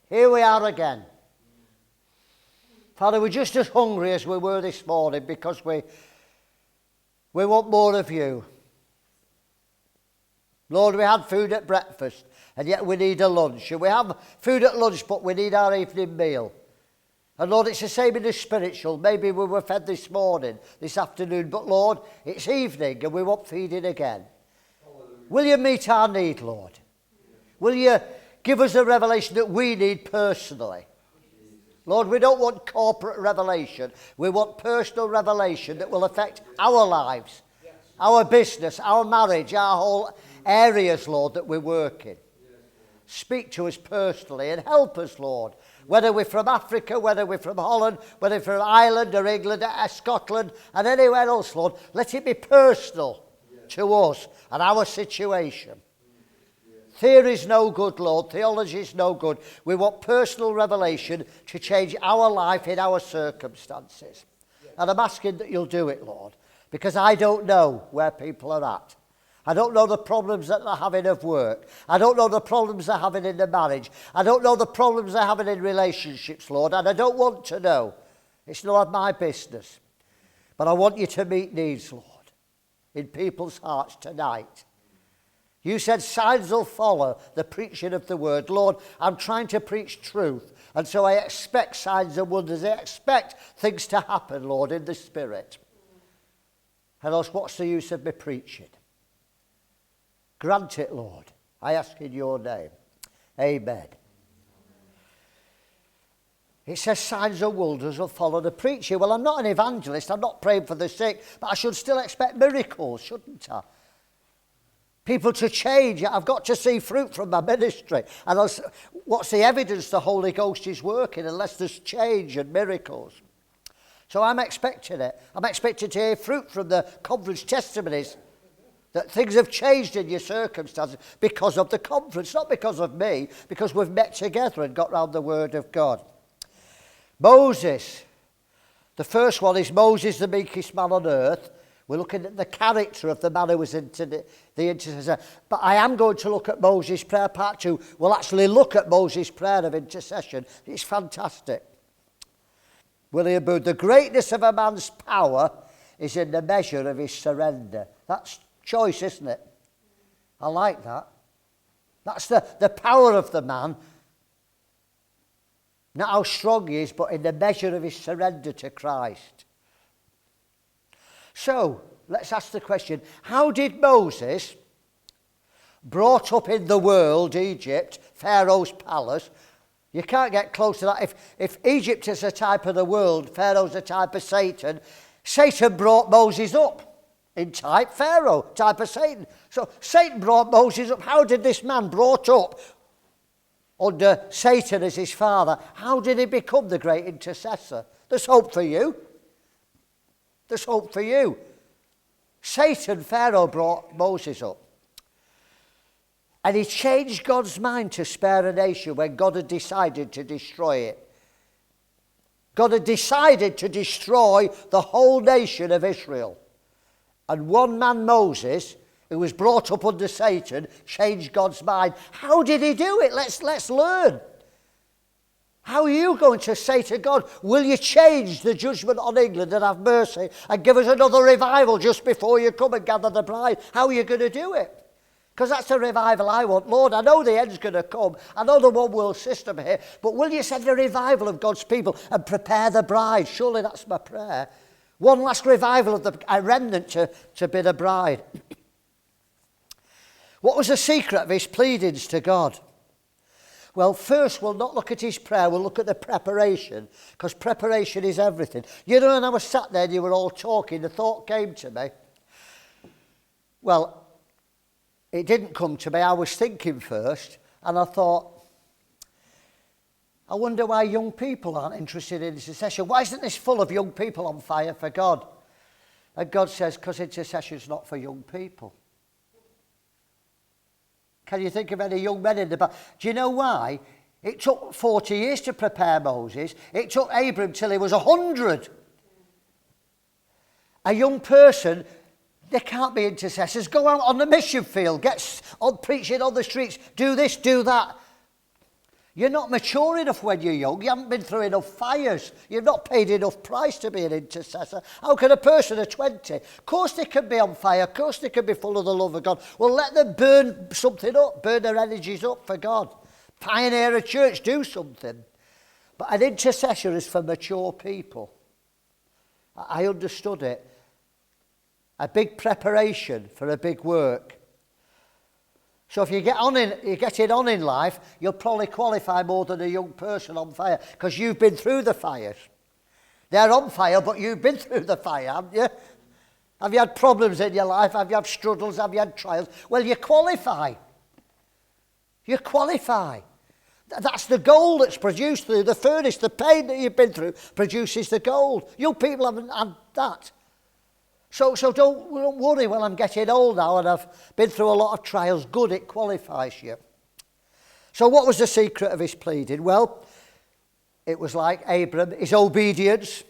Here we are again. Father, we're just as hungry as we were this morning because we want more of you. Lord, we had food at breakfast and yet we need a lunch. And we have food at lunch but we need our evening meal. And Lord, it's the same in the spiritual. Maybe we were fed this morning, this afternoon, but Lord, it's evening and we want feeding again. Will you meet our need, Lord? Will you give us a revelation that we need personally? Lord, we don't want corporate revelation. We want personal revelation that will affect our lives, our business, our marriage, our whole areas, Lord, that we work in. Speak to us personally and help us, Lord. Whether we're from Africa, whether we're from Holland, whether we're from Ireland or England or Scotland and anywhere else, Lord, let it be personal to us and our situation. Theory is no good, Lord. Theology is no good. We want personal revelation to change our life in our circumstances. And I'm asking that you'll do it, Lord, because I don't know where people are at. I don't know the problems that they're having of work. I don't know the problems they're having in their marriage. I don't know the problems they're having in relationships, Lord, and I don't want to know. It's not my business. But I want you to meet needs, Lord, in people's hearts tonight. You said signs will follow the preaching of the word. Lord, I'm trying to preach truth. And so I expect signs and wonders. I expect things to happen, Lord, in the Spirit. And else, what's the use of me preaching? Grant it, Lord. I ask in your name. Amen. It says signs and wonders will follow the preacher. Well, I'm not an evangelist. I'm not praying for the sick. But I should still expect miracles, shouldn't I? People to change. I've got to see fruit from my ministry. And what's the evidence the Holy Ghost is working unless there's change and miracles? So I'm expecting it. I'm expecting to hear fruit from the conference testimonies that things have changed in your circumstances because of the conference, not because of me, because we've met together and got round the Word of God. Moses. The first one is Moses, the meekest man on earth. We're looking at the character of the man who was the intercessor. But I am going to look at Moses' prayer, part 2. We'll actually look at Moses' prayer of intercession. It's fantastic. William Booth, the greatness of a man's power is in the measure of his surrender. That's choice, isn't it? I like that. That's the power of the man. Not how strong he is, but in the measure of his surrender to Christ. So, let's ask the question, how did Moses, brought up in the world, Egypt, Pharaoh's palace, you can't get close to that. If Egypt is a type of the world, Pharaoh's a type of Satan, Satan brought Moses up in type Pharaoh, type of Satan. So Satan brought Moses up. How did this man brought up under Satan as his father, how did he become the great intercessor? There's hope for you. There's hope for you. Satan, Pharaoh, brought Moses up. And he changed God's mind to spare a nation when God had decided to destroy it. God had decided to destroy the whole nation of Israel. And one man, Moses, who was brought up under Satan, changed God's mind. How did he do it? Let's learn. How are you going to say to God, will you change the judgment on England and have mercy and give us another revival just before you come and gather the bride? How are you going to do it? Because that's the revival I want. Lord, I know the end's going to come. I know the one world system here. But will you send a revival of God's people and prepare the bride? Surely that's my prayer. One last revival of a remnant to be the bride. What was the secret of his pleadings to God? Well, first we'll not look at his prayer, we'll look at the preparation, because preparation is everything. You know, when I was sat there and you were all talking, the thought came to me. Well, it didn't come to me, I was thinking first, and I thought, I wonder why young people aren't interested in intercession. Why isn't this full of young people on fire for God? And God says, because intercession's not for young people. Can you think of any young men in the Bible? Do you know why? It took 40 years to prepare Moses. It took Abram till he was 100. A young person, they can't be intercessors. Go out on the mission field, get on preaching on the streets, do this, do that. You're not mature enough when you're young. You haven't been through enough fires. You've not paid enough price to be an intercessor. How can a person of 20? Of course they can be on fire. Of course they can be full of the love of God. Well, let them burn something up. Burn their energies up for God. Pioneer a church. Do something. But an intercessor is for mature people. I understood it. A big preparation for a big work. So if you're getting on in life, you'll probably qualify more than a young person on fire because you've been through the fires. They're on fire, but you've been through the fire, haven't you? Have you had problems in your life? Have you had struggles? Have you had trials? Well, you qualify. You qualify. That's the gold that's produced through the furnace. The pain that you've been through produces the gold. You people haven't had that. So don't worry, well, I'm getting old now and I've been through a lot of trials. Good, it qualifies you. So what was the secret of his pleading? Well, it was like Abram, his obedience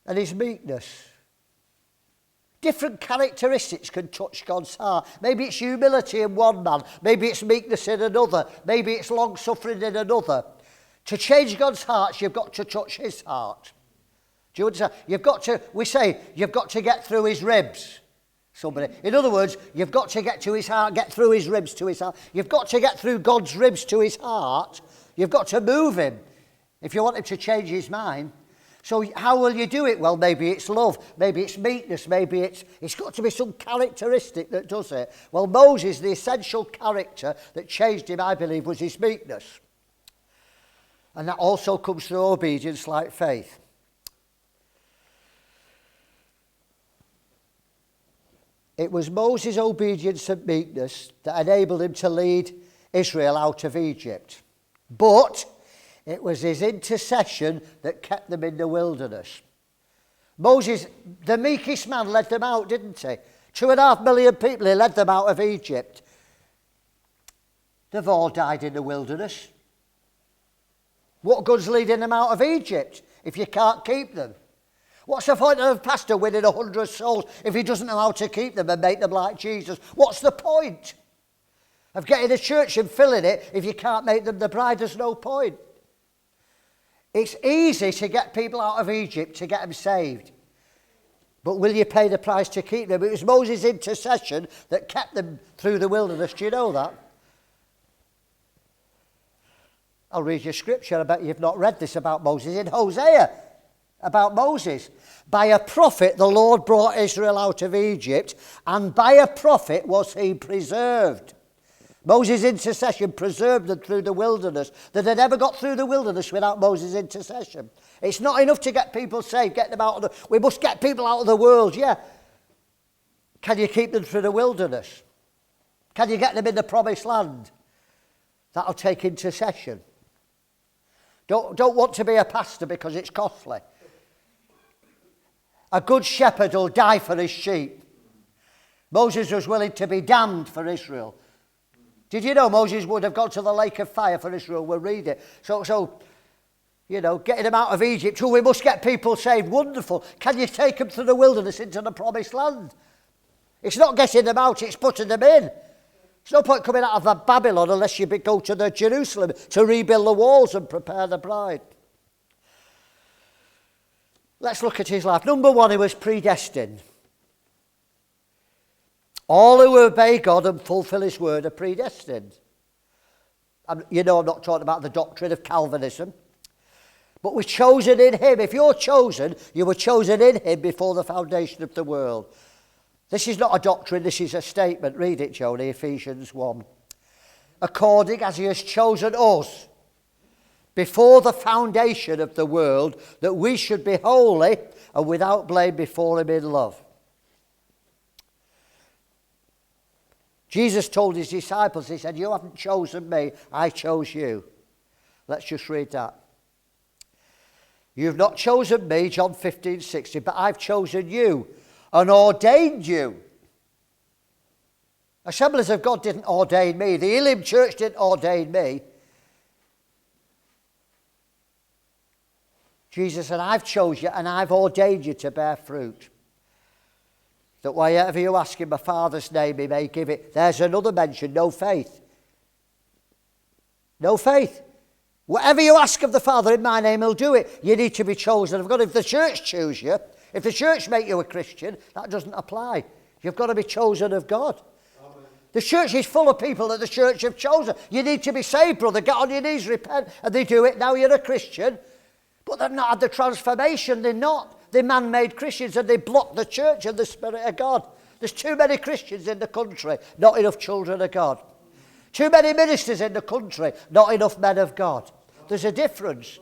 and his meekness. Different characteristics can touch God's heart. Maybe it's humility in one man. Maybe it's meekness in another. Maybe it's long-suffering in another. To change God's heart, you've got to touch his heart. Do you understand? You've got to get through his ribs. Somebody. In other words, you've got to get to his heart, get through his ribs to his heart. You've got to get through God's ribs to his heart. You've got to move him if you want him to change his mind. So how will you do it? Well, maybe it's love, maybe it's meekness, maybe it's got to be some characteristic that does it. Well, Moses, the essential character that changed him, I believe, was his meekness. And that also comes through obedience like faith. It was Moses' obedience and meekness that enabled him to lead Israel out of Egypt. But it was his intercession that kept them in the wilderness. Moses, the meekest man, led them out, didn't he? 2.5 million people, he led them out of Egypt. They've all died in the wilderness. What good's leading them out of Egypt if you can't keep them? What's the point of a pastor winning 100 souls if he doesn't know how to keep them and make them like Jesus? What's the point of getting a church and filling it if you can't make them the bride? There's no point. It's easy to get people out of Egypt, to get them saved. But will you pay the price to keep them? It was Moses' intercession that kept them through the wilderness. Do you know that? I'll read you scripture. I bet you've not read this about Moses. In Hosea, about Moses. By a prophet the Lord brought Israel out of Egypt, and by a prophet was he preserved. Moses' intercession preserved them through the wilderness. They never got through the wilderness without Moses' intercession. It's not enough to get people saved, get them out of the... We must get people out of the world, yeah. Can you keep them through the wilderness? Can you get them in the promised land? That'll take intercession. Don't want to be a pastor because it's costly. A good shepherd will die for his sheep. Moses was willing to be damned for Israel. Did you know Moses would have gone to the lake of fire for Israel? We'll read it. So, you know, getting them out of Egypt. Oh, we must get people saved. Wonderful. Can you take them through the wilderness into the promised land? It's not getting them out, it's putting them in. There's no point coming out of Babylon unless you go to the Jerusalem to rebuild the walls and prepare the bride. Let's look at his life. Number one, he was predestined. All who obey God and fulfill his word are predestined. You know, I'm not talking about the doctrine of Calvinism. But we're chosen in him. If you're chosen, you were chosen in him before the foundation of the world. This is not a doctrine, this is a statement. Read it, Joni, Ephesians 1. According as he has chosen us before the foundation of the world, that we should be holy and without blame before him in love. Jesus told his disciples, he said, you haven't chosen me, I chose you. Let's just read that. You've not chosen me, John 15:60, but I've chosen you and ordained you. Assemblies of God didn't ordain me. The Elim Church didn't ordain me. Jesus said, I've chosen you and I've ordained you to bear fruit. That whatever you ask in my Father's name, he may give it. There's another mention, no faith. No faith. Whatever you ask of the Father in my name, he'll do it. You need to be chosen of God. If the church choose you, if the church make you a Christian, that doesn't apply. You've got to be chosen of God. Amen. The church is full of people that the church have chosen. You need to be saved, brother. Get on your knees, repent. And they do it. Now you're a Christian. But they've not had the transformation. They're not. They're man-made Christians and they block the church and the Spirit of God. There's too many Christians in the country, not enough children of God. Too many ministers in the country, not enough men of God. There's a difference.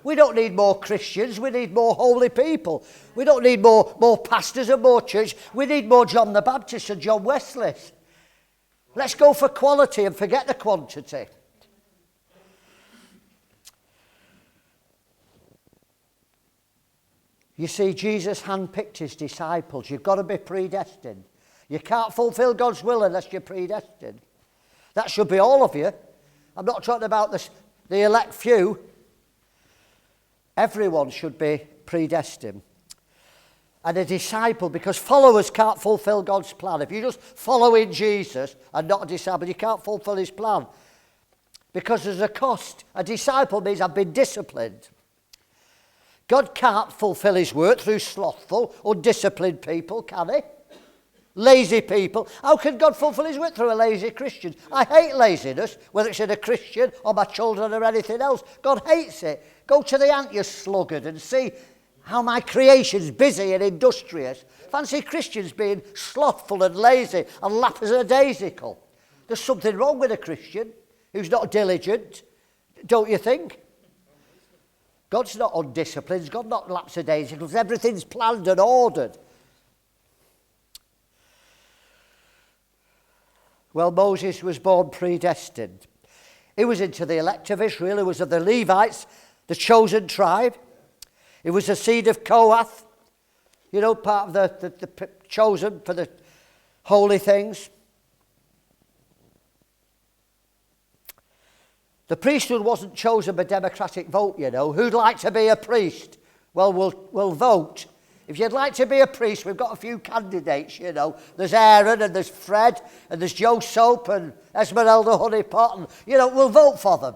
We don't need more Christians, we need more holy people. We don't need more pastors and more church. We need more John the Baptist and John Wesley. Let's go for quality and forget the quantity. You see, Jesus handpicked his disciples. You've got to be predestined. You can't fulfill God's will unless you're predestined. That should be all of you. I'm not talking about the elect few. Everyone should be predestined. And a disciple, because followers can't fulfill God's plan. If you're just following Jesus and not a disciple, you can't fulfill his plan. Because there's a cost. A disciple means I've been disciplined. God can't fulfill his work through slothful, undisciplined people, can he? Lazy people. How can God fulfill his work through a lazy Christian? I hate laziness, whether it's in a Christian or my children or anything else. God hates it. Go to the ant, you sluggard, and see how my creation's busy and industrious. Fancy Christians being slothful and lazy and lackadaisical. There's something wrong with a Christian who's not diligent, don't you think? God's not undisciplined. God's not lackadaisical. Everything's planned and ordered. Well, Moses was born predestined. He was into the elect of Israel. He was of the Levites, the chosen tribe. He was the seed of Kohath, you know, part of the chosen for the holy things. The priesthood wasn't chosen by democratic vote, you know. Who'd like to be a priest? Well, we'll vote. If you'd like to be a priest, we've got a few candidates, you know. There's Aaron and there's Fred and there's Joe Soap and Esmeralda Honeypot. And, you know, we'll vote for them.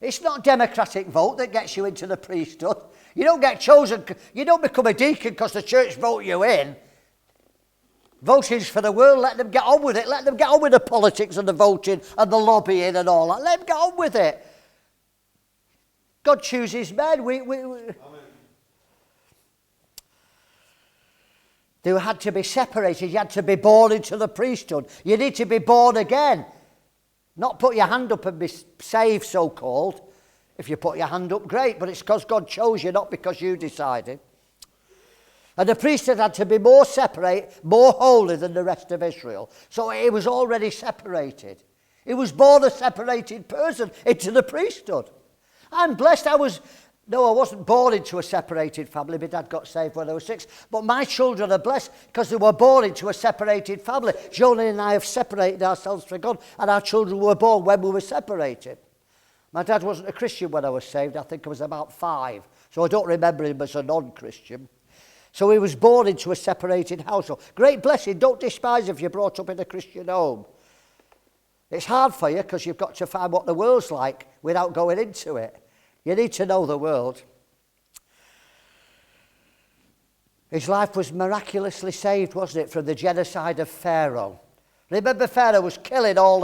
It's not democratic vote that gets you into the priesthood. You don't get chosen, you don't become a deacon because the church vote you in. Voting's for the world, let them get on with it. Let them get on with the politics and the voting and the lobbying and all that. Let them get on with it. God chooses men. They had to be separated. You had to be born into the priesthood. You need to be born again. Not put your hand up and be saved, so-called. If you put your hand up, great. But it's because God chose you, not because you decided. And the priesthood had to be more separate, more holy than the rest of Israel. So it was already separated. He was born a separated person into the priesthood. I'm blessed. I wasn't born into a separated family. My dad got saved when I was 6. But my children are blessed because they were born into a separated family. Joni and I have separated ourselves from God, and our children were born when we were separated. My dad wasn't a Christian when I was saved. I think I was about 5. So I don't remember him as a non-Christian. So he was born into a separated household. Great blessing. Don't despise if you're brought up in a Christian home. It's hard for you because you've got to find what the world's like without going into it. You need to know the world. His life was miraculously saved, wasn't it, from the genocide of Pharaoh. Remember, Pharaoh was killing all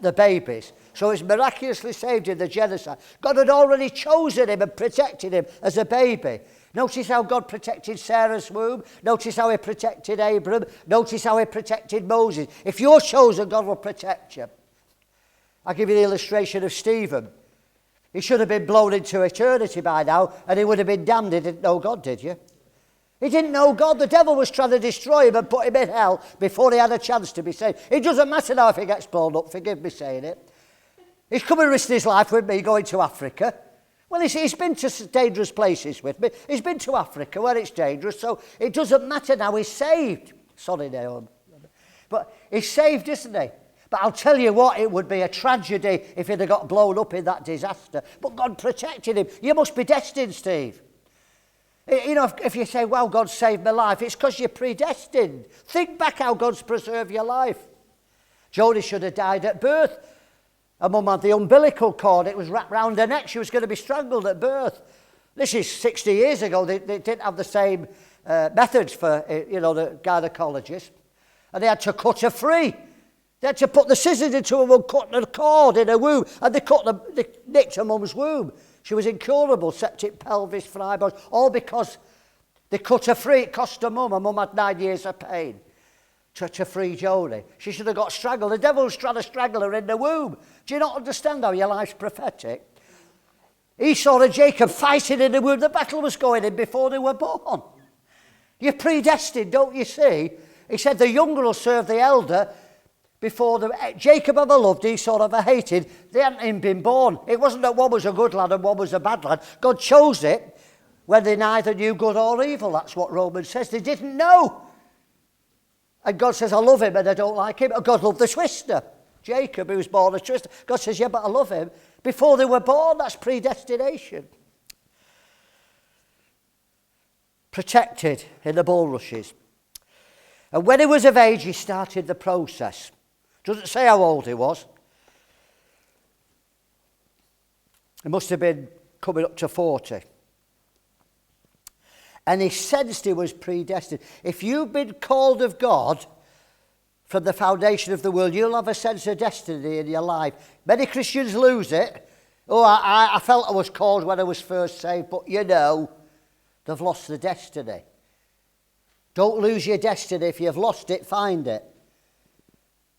the babies. So he's miraculously saved in the genocide. God had already chosen him and protected him as a baby. Notice how God protected Sarah's womb. Notice how he protected Abram. Notice how he protected Moses. If you're chosen, God will protect you. I'll give you the illustration of Stephen. He should have been blown into eternity by now, and he would have been damned. He didn't know God, did you? He didn't know God. The devil was trying to destroy him and put him in hell before he had a chance to be saved. It doesn't matter now if he gets blown up. Forgive me saying it. He's come and risked his life with me going to Africa. Well, he's been to dangerous places with me. He's been to Africa where it's dangerous, so it doesn't matter now. He's saved. Sorry, Naomi. But he's saved, isn't he? But I'll tell you what, it would be a tragedy if he'd have got blown up in that disaster. But God protected him. You must be destined, Steve. You know, if you say, well, God saved my life, it's because you're predestined. Think back how God's preserved your life. Joni should have died at birth. Her mum had the umbilical cord. It was wrapped round her neck. She was going to be strangled at birth. This is 60 years ago. They didn't have the same methods for, the gynecologists. And they had to cut her free. They had to put the scissors into her and cut the cord in her womb. And they nicked her mum's womb. She was incurable, septic pelvis, fibroids, all because they cut her free. It cost her mum. Her mum had 9 years of pain to free Joni. She should have got strangled. The devil was trying to strangle her in the womb. Do you not understand how your life's prophetic? Esau and Jacob fighting in the womb. The battle was going in before they were born. You're predestined, don't you see? He said the younger will serve the elder. Before Jacob ever loved, Esau ever hated. They hadn't even been born. It wasn't that one was a good lad and one was a bad lad. God chose it when they neither knew good or evil. That's what Romans says. They didn't know. And God says, I love him and I don't like him. And God loved the twister. Jacob, who was born a twister. God says, yeah, but I love him. Before they were born, that's predestination. Protected in the bulrushes. And when he was of age, he started the process. Doesn't say how old he was. He must have been coming up to 40. And he sensed he was predestined. If you've been called of God from the foundation of the world, you'll have a sense of destiny in your life. Many Christians lose it. Oh, I felt I was called when I was first saved, but they've lost the destiny. Don't lose your destiny. If you've lost it, find it.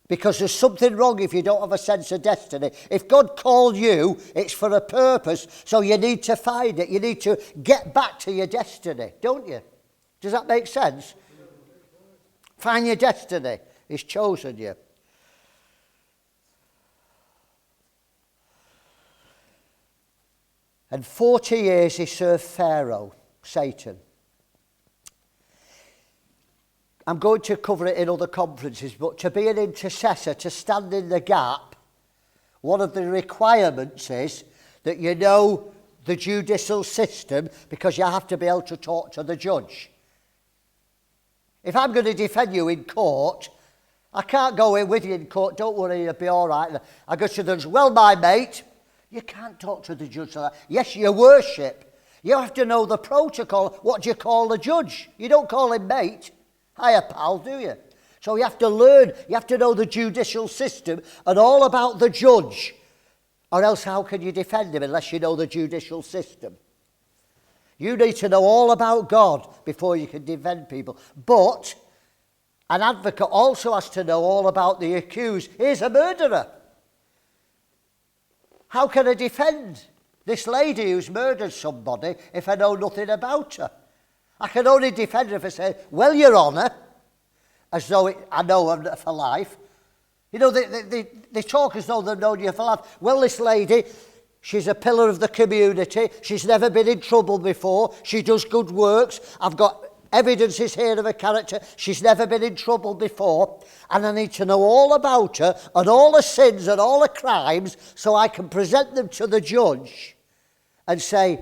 Because there's something wrong if you don't have a sense of destiny. If God called you, it's for a purpose, so you need to find it. You need to get back to your destiny, don't you? Does that make sense? Find your destiny. He's chosen you. And 40 years he served Pharaoh, Satan. I'm going to cover it in other conferences, but to be an intercessor, to stand in the gap, one of the requirements is that you know the judicial system, because you have to be able to talk to the judge. If I'm going to defend you in court, I can't go in with you in court, don't worry, you'll be all right. I go to the judge, well, my mate, you can't talk to the judge like that. Yes, your worship. You have to know the protocol. What do you call the judge? You don't call him mate. Hiya, pal, do you? So you have to learn, you have to know the judicial system and all about the judge, or else how can you defend him unless you know the judicial system? You need to know all about God before you can defend people. But an advocate also has to know all about the accused. He's a murderer. How can I defend this lady who's murdered somebody if I know nothing about her? I can only defend her if I say, well, Your Honour, as though I know her for life. You know, they talk as though they've known you for life. Well, this lady, she's a pillar of the community. She's never been in trouble before. She does good works. I've got evidences here of her character. She's never been in trouble before. And I need to know all about her and all her sins and all her crimes so I can present them to the judge and say,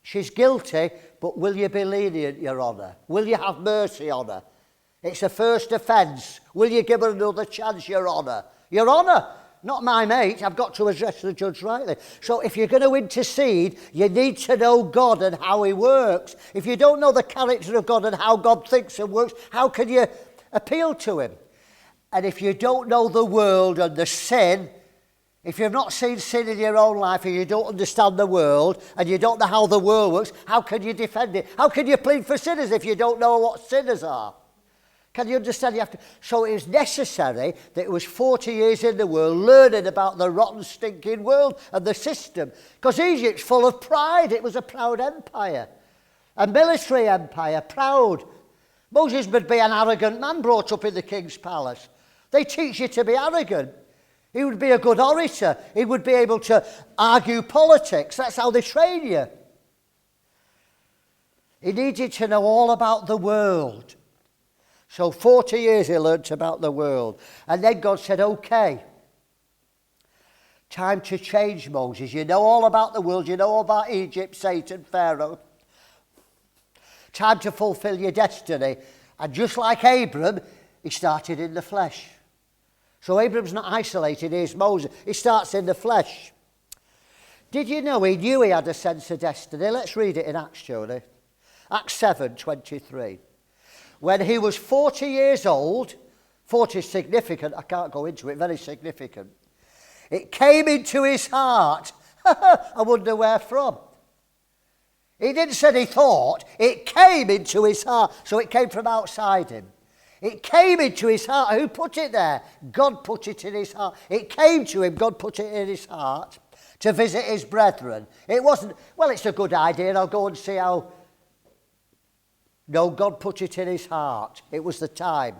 she's guilty, but will you be lenient, Your Honour? Will you have mercy on her? It's a first offence. Will you give her another chance, Your Honour? Your Honour, not my mate. I've got to address the judge rightly. So if you're going to intercede, you need to know God and how he works. If you don't know the character of God and how God thinks and works, how can you appeal to him? And if you don't know the world and the sin, if you've not seen sin in your own life and you don't understand the world and you don't know how the world works, how can you defend it? How can you plead for sinners if you don't know what sinners are? Can you understand? You have to. So it was necessary that it was 40 years in the world learning about the rotten, stinking world and the system. Because Egypt's full of pride. It was a proud empire. A military empire, proud. Moses would be an arrogant man brought up in the king's palace. They teach you to be arrogant. He would be a good orator. He would be able to argue politics. That's how they train you. He needed to know all about the world. So 40 years he learnt about the world. And then God said, okay, time to change, Moses. You know all about the world. You know all about Egypt, Satan, Pharaoh. Time to fulfill your destiny. And just like Abram, he started in the flesh. So Abram's not isolated, here's Moses. He starts in the flesh. Did you know he knew he had a sense of destiny? Let's read it in Acts, Jody. Acts 7:23. When he was 40 years old, 40 is significant, I can't go into it, very significant. It came into his heart. I wonder where from. He didn't say he thought, it came into his heart. So it came from outside him. It came into his heart. Who put it there? God put it in his heart. It came to him, God put it in his heart to visit his brethren. It wasn't, well, it's a good idea, I'll go and see how. No, God put it in his heart. It was the time.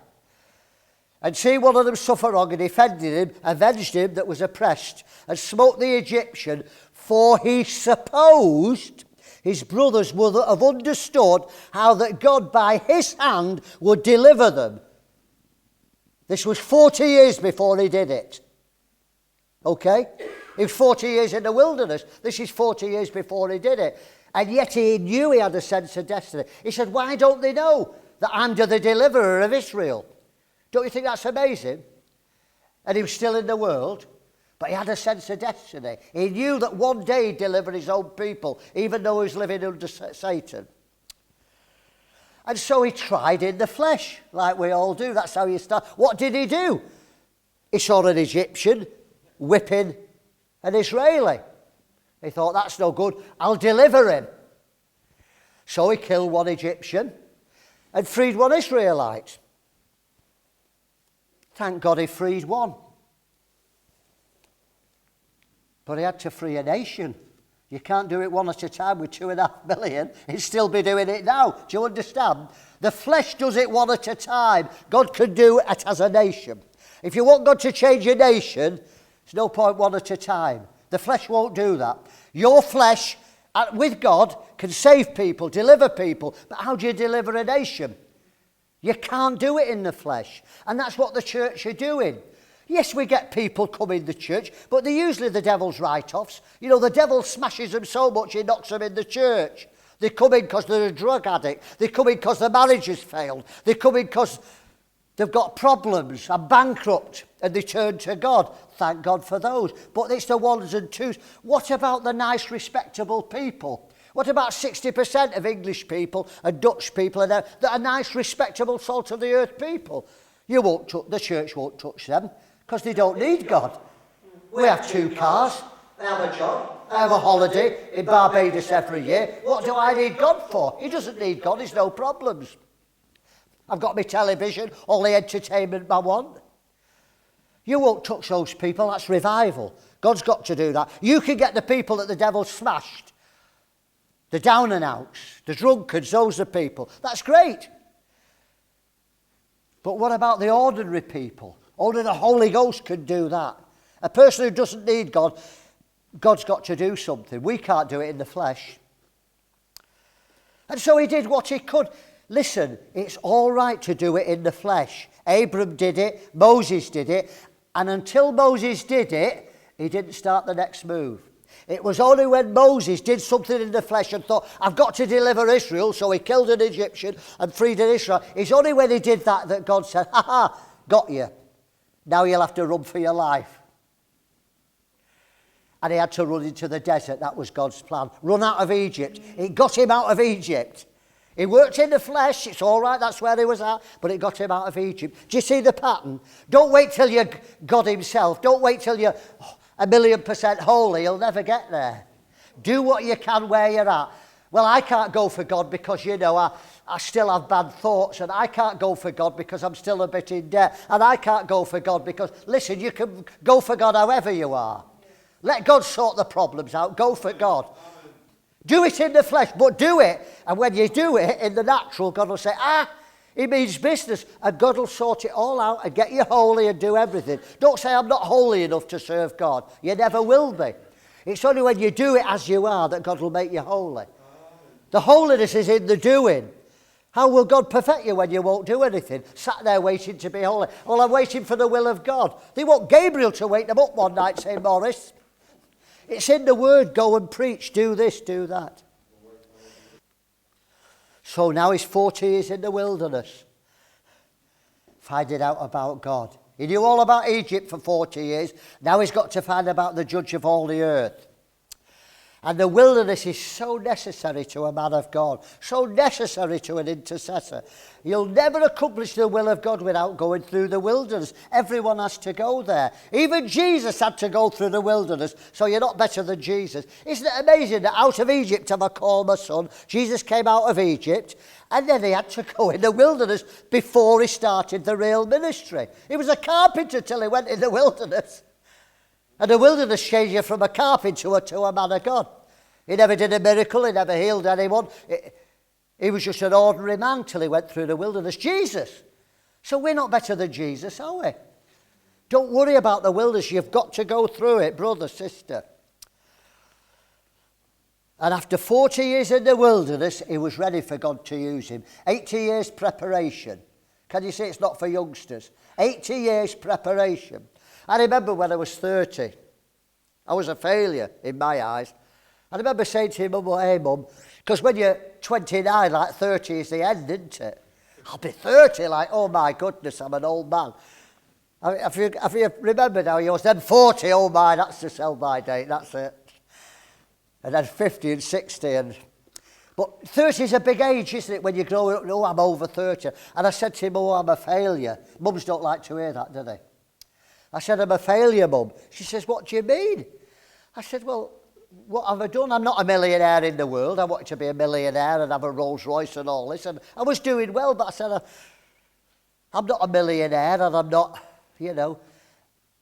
And see one of them suffer wrong, and defended him, avenged him that was oppressed, and smote the Egyptian, for he supposed his brothers would have understood how that God by his hand would deliver them. This was 40 years before he did it. Okay? He was 40 years in the wilderness. This is 40 years before he did it. And yet he knew he had a sense of destiny. He said, why don't they know that I'm the deliverer of Israel? Don't you think that's amazing? And he was still in the world, but he had a sense of destiny. He knew that one day he'd deliver his own people, even though he was living under Satan. And so he tried in the flesh, like we all do. That's how you start. What did he do? He saw an Egyptian whipping an Israeli. He thought, that's no good, I'll deliver him. So he killed one Egyptian and freed one Israelite. Thank God he freed one. But he had to free a nation. You can't do it one at a time with 2.5 million. He'd still be doing it now. Do you understand? The flesh does it one at a time. God can do it as a nation. If you want God to change a nation, there's no point one at a time. The flesh won't do that. Your flesh, with God, can save people, deliver people. But how do you deliver a nation? You can't do it in the flesh. And that's what the church are doing. Yes, we get people come in the church, but they're usually the devil's write-offs. You know, the devil smashes them so much he knocks them in the church. They come in because they're a drug addict. They come in because their marriage has failed. They come in because they've got problems and bankrupt, and they turn to God. Thank God for those. But it's the ones and twos. What about the nice, respectable people? What about 60% of English people and Dutch people that are nice, respectable, salt of the earth people? The church won't touch them because they don't need God. We have 2 cars. I have a job. I have a holiday in Barbados every year. What do I need God for? He doesn't need God. There's no problems. I've got my television, all the entertainment I want. You won't touch those people. That's revival. God's got to do that. You can get the people that the devil smashed. The down and outs, the drunkards, those are people. That's great. But what about the ordinary people? Only the Holy Ghost can do that. A person who doesn't need God, God's got to do something. We can't do it in the flesh. And so he did what he could. Listen, it's all right to do it in the flesh. Abram did it, Moses did it, and until Moses did it, he didn't start the next move. It was only when Moses did something in the flesh and thought, I've got to deliver Israel, so he killed an Egyptian and freed an Israel. It's only when he did that that God said, ha ha, got you. Now you'll have to run for your life. And he had to run into the desert. That was God's plan. Run out of Egypt. It got him out of Egypt. He worked in the flesh. It's all right. That's where he was at. But it got him out of Egypt. Do you see the pattern? Don't wait till you're God himself. Don't wait till you're 1,000,000% holy. You'll never get there. Do what you can where you're at. Well, I can't go for God because, I still have bad thoughts, and I can't go for God because I'm still a bit in debt, and I can't go for God because, listen, you can go for God however you are. Let God sort the problems out. Go for God. Do it in the flesh, but do it. And when you do it in the natural, God will say, it means business. And God will sort it all out and get you holy and do everything. Don't say, I'm not holy enough to serve God. You never will be. It's only when you do it as you are that God will make you holy. The holiness is in the doing. How will God perfect you when you won't do anything? Sat there waiting to be holy. Well, I'm waiting for the will of God. They want Gabriel to wake them up one night saying, Maurice, it's in the word, go and preach, do this, do that. So now he's 40 years in the wilderness, finding out about God. He knew all about Egypt for 40 years. Now he's got to find about the judge of all the earth. And the wilderness is so necessary to a man of God, so necessary to an intercessor. You'll never accomplish the will of God without going through the wilderness. Everyone has to go there. Even Jesus had to go through the wilderness, so you're not better than Jesus. Isn't it amazing that out of Egypt have I called my son? Jesus came out of Egypt, and then he had to go in the wilderness before he started the real ministry. He was a carpenter till he went in the wilderness. And the wilderness changed you from a carpenter to a man of God. He never did a miracle. He never healed anyone. He was just an ordinary man till he went through the wilderness. Jesus. So we're not better than Jesus, are we? Don't worry about the wilderness. You've got to go through it, brother, sister. And after 40 years in the wilderness, he was ready for God to use him. 80 years preparation. Can you see it's not for youngsters? 80 years preparation. I remember when I was 30, I was a failure in my eyes. I remember saying to him, hey, Mum, because when you're 29, like 30 is the end, isn't it? I'll be 30, like, oh my goodness, I'm an old man. Have you remembered how you was then 40, oh my, that's the sell-by date, that's it. And then 50 and 60. But 30 is a big age, isn't it, when you grow up, oh, I'm over 30. And I said to him, oh, I'm a failure. Mums don't like to hear that, do they? I said, I'm a failure, Mum. She says, what do you mean? I said, well, what have I done? I'm not a millionaire in the world. I wanted to be a millionaire and have a Rolls Royce and all this. And I was doing well, but I said, I'm not a millionaire and I'm not, and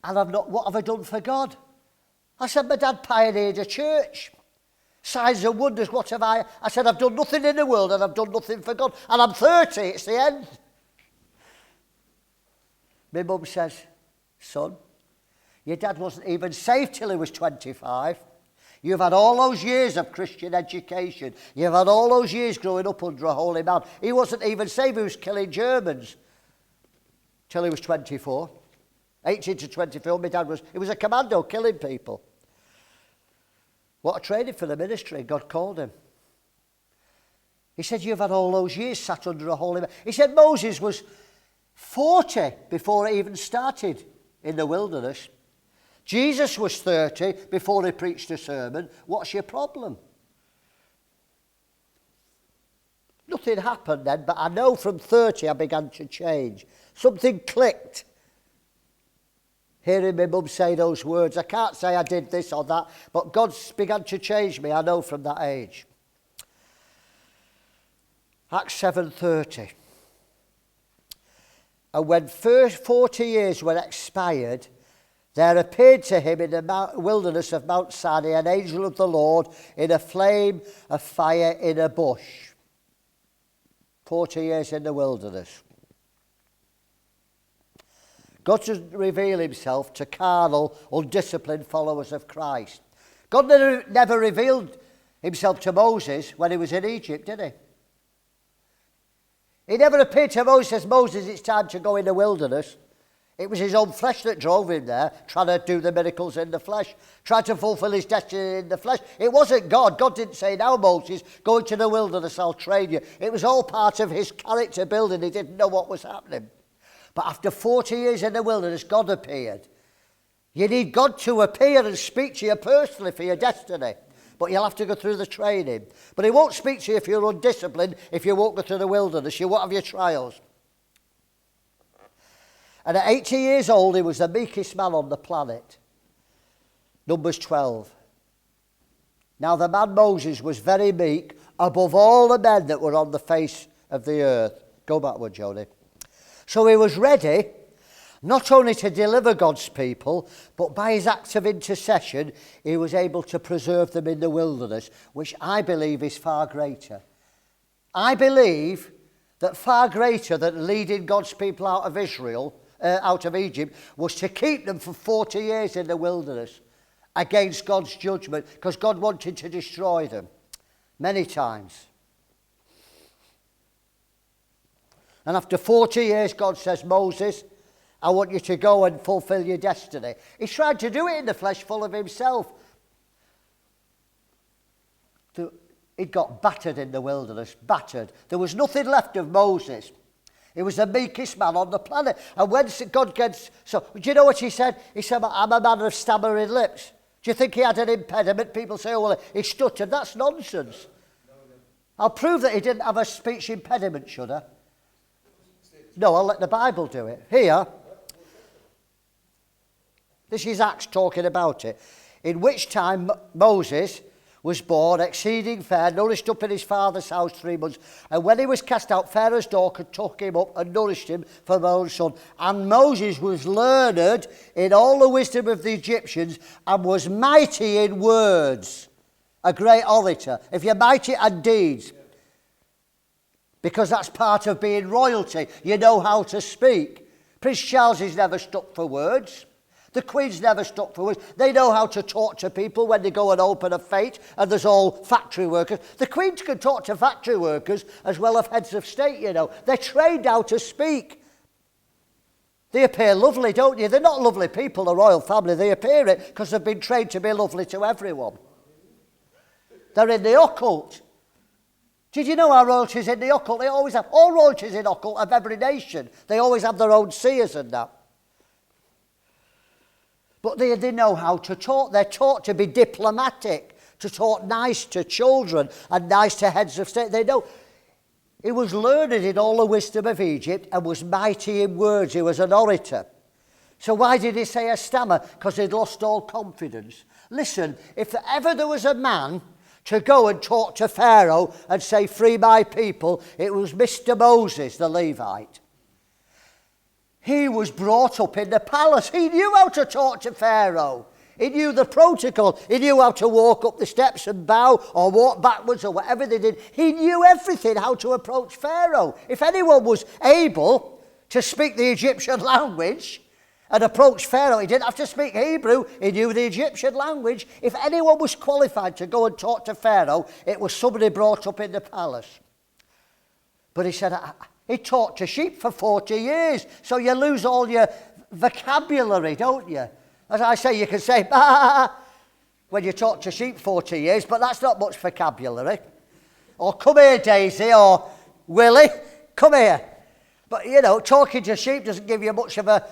I'm not, what have I done for God? I said, my dad pioneered a church. Signs and wonders, what have I? I said, I've done nothing in the world and I've done nothing for God. And I'm 30, it's the end. My mum says, son, your dad wasn't even saved till he was 25. You've had all those years of Christian education. You've had all those years growing up under a holy man. He wasn't even saved. He was killing Germans till he was 24. 18 to 24, my dad he was a commando killing people. What a training for the ministry. God called him. He said, you've had all those years sat under a holy man. He said Moses was 40 before he even started in the wilderness. Jesus was 30 before he preached a sermon. What's your problem? Nothing happened then, but I know from 30 I began to change. Something clicked. Hearing my mum say those words, I can't say I did this or that, but God began to change me, I know, from that age. Acts 7:30. And when 40 years were expired, there appeared to him in the wilderness of Mount Sinai an angel of the Lord in a flame of fire in a bush. 40 years in the wilderness. God doesn't reveal himself to carnal, undisciplined followers of Christ. God never revealed himself to Moses when he was in Egypt, did he? He never appeared to Moses as, Moses, it's time to go in the wilderness. It was his own flesh that drove him there, trying to do the miracles in the flesh, trying to fulfill his destiny in the flesh. It wasn't God. God didn't say, now, Moses, go into the wilderness, I'll train you. It was all part of his character building. He didn't know what was happening. But after 40 years in the wilderness, God appeared. You need God to appear and speak to you personally for your destiny. But you'll have to go through the training. But he won't speak to you if you're undisciplined, if you won't go through the wilderness. You won't have your trials. And at 80 years old, he was the meekest man on the planet. Numbers 12. Now the man Moses was very meek, above all the men that were on the face of the earth. Go backward, Jody. So he was ready, not only to deliver God's people, but by his acts of intercession, he was able to preserve them in the wilderness, which I believe is far greater. I believe that far greater than leading God's people out of out of Egypt, was to keep them for 40 years in the wilderness against God's judgment, because God wanted to destroy them many times. And after 40 years, God says, Moses, I want you to go and fulfill your destiny. He tried to do it in the flesh, full of himself. He got battered in the wilderness, battered. There was nothing left of Moses. He was the meekest man on the planet. And when God gets... So, do you know what he said? He said, I'm a man of stammering lips. Do you think he had an impediment? People say, oh, well, he stuttered. That's nonsense. I'll prove that he didn't have a speech impediment, should I? No, I'll let the Bible do it. Here, this is Acts talking about it. In which time Moses was born, exceeding fair, nourished up in his father's house 3 months. And when he was cast out, Pharaoh's daughter took him up and nourished him for her own son. And Moses was learned in all the wisdom of the Egyptians and was mighty in words. A great orator. If you're mighty in deeds, because that's part of being royalty, you know how to speak. Prince Charles is never stuck for words. The Queen's never stuck for words. They know how to talk to people when they go and open a fete, and there's all factory workers. The Queens can talk to factory workers as well as heads of state, you know. They're trained how to speak. They appear lovely, don't you? They're not lovely people, the royal family. They appear it because they've been trained to be lovely to everyone. They're in the occult. Did you know our royalties in the occult? They always have, all royalties in occult of every nation. They always have their own seers and that. But they know how to talk. They're taught to be diplomatic, to talk nice to children and nice to heads of state. They know. He was learned in all the wisdom of Egypt and was mighty in words. He was an orator. So why did he say a stammer? Because he'd lost all confidence. Listen, if ever there was a man to go and talk to Pharaoh and say, free my people, it was Mr. Moses, the Levite. He was brought up in the palace. He knew how to talk to Pharaoh. He knew the protocol. He knew how to walk up the steps and bow or walk backwards or whatever they did. He knew everything, how to approach Pharaoh. If anyone was able to speak the Egyptian language and approach Pharaoh, he didn't have to speak Hebrew. He knew the Egyptian language. If anyone was qualified to go and talk to Pharaoh, it was somebody brought up in the palace. But he said, he talked to sheep for 40 years, so you lose all your vocabulary, don't you? As I say, you can say, bah, when you talk to sheep 40 years, but that's not much vocabulary. Or come here, Daisy, or Willie, come here. But, you know, talking to sheep doesn't give you much of a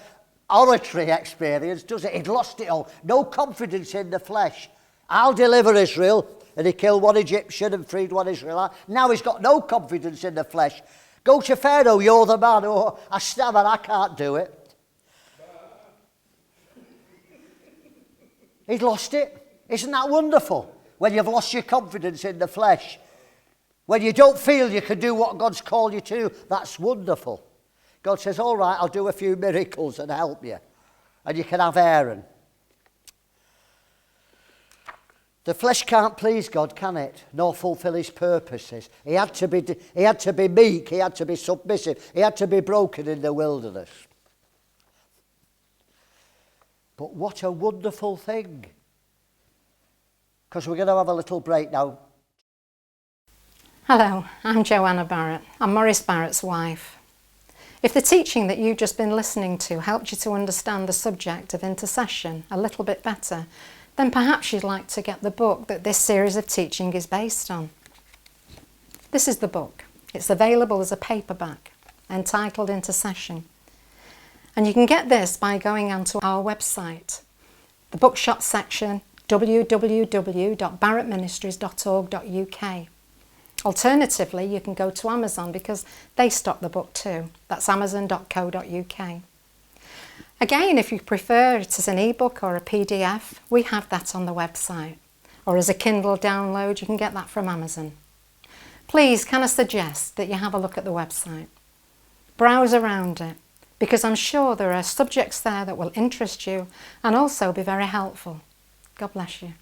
oratory experience, does it? He'd lost it all. No confidence in the flesh. I'll deliver Israel. And he killed one Egyptian and freed one Israelite. Now he's got no confidence in the flesh. Go to Pharaoh, you're the man. Oh, I stammer, I can't do it. He's lost it. Isn't that wonderful? When you've lost your confidence in the flesh. When you don't feel you can do what God's called you to, that's wonderful. God says, all right, I'll do a few miracles and help you. And you can have Aaron. The flesh can't please God, can it? Nor fulfill his purposes. He had to be meek. He had to be submissive. He had to be broken in the wilderness. But what a wonderful thing. Because we're going to have a little break now. Hello, I'm Joanna Barratt. I'm Maurice Barratt's wife. If the teaching that you've just been listening to helped you to understand the subject of intercession a little bit better, then perhaps you'd like to get the book that this series of teaching is based on. This is the book. It's available as a paperback, entitled Intercession. And you can get this by going onto our website, the bookshop section, www.barrattministries.org.uk. Alternatively, you can go to Amazon because they stock the book too. That's amazon.co.uk. Again, if you prefer it as an ebook or a PDF, we have that on the website. Or as a Kindle download, you can get that from Amazon. Please, can I suggest that you have a look at the website? Browse around it, because I'm sure there are subjects there that will interest you and also be very helpful. God bless you.